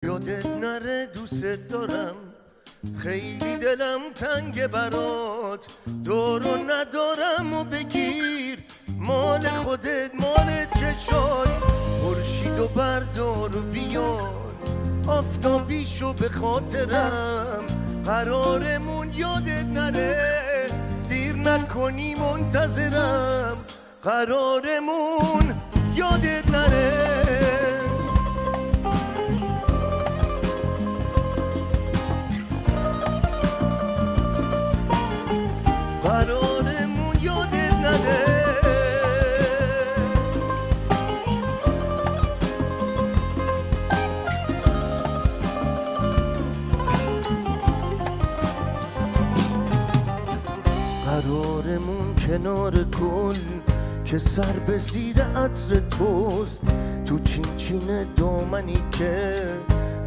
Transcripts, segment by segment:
یادت نره دوست دارم، خیلی دلم تنگ برات، دورو ندارم و بگیر مال خودت، مال چشای خورشید و بردار و بیار آفتابیشو به خاطرم، قرارمون یادت نره، دیر نکنی منتظرم، قرارمون یادت نره. قرارمون یادت نره. قرارمون کنار گل که سر به زیر عطر توست، تو چین چین دامنی که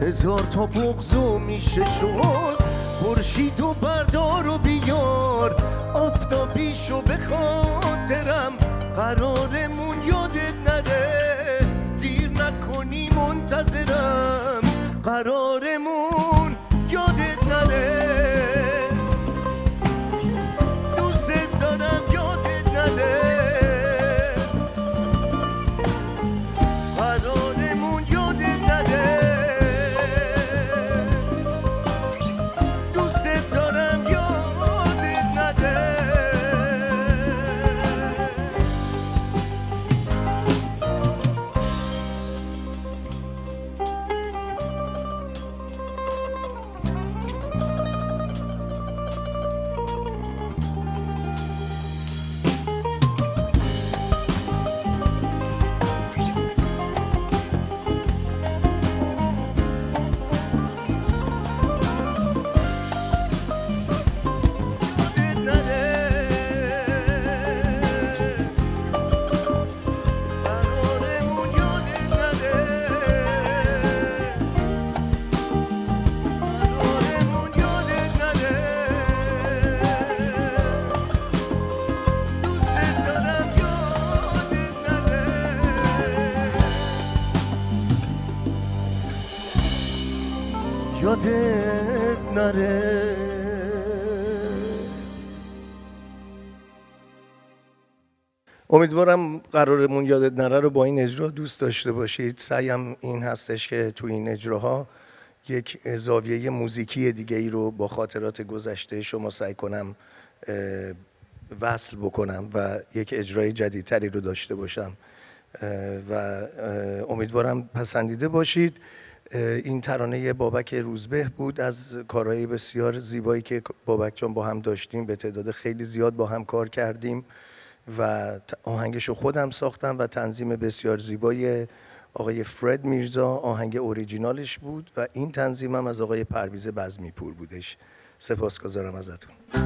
هزار تا بغضو میشه شست، خورشید و بردار و بیار آفتابیشو به خاطرم، قرارمون یادت نره، دیر نکنی منتظرم، قرارمون یادت نره. دوست دارم یادت نره، قرارمون یادت نره. یادت نره. امیدوارم قرارمون یادت نره رو با این اجرا دوست داشته باشید. سعیم این هستش که تو این اجراها یک زاویه موزیکی دیگه ای رو با خاطرات گذشته شما سعی کنم وصل بکنم و یک اجرای جدیدتری رو داشته باشم و امیدوارم پسندیده باشید. این ترانه بابک روزبه بود، از کارهای بسیار زیبایی که بابک جان با هم داشتیم، به تعداد خیلی زیاد با هم کار کردیم و آهنگش رو خودم ساختم و تنظیم بسیار زیبای آقای فرد میرزا آهنگ اوریجینالش بود و این تنظیمم از آقای پرویز بزمی پور بودش. سپاسگزارم ازتون.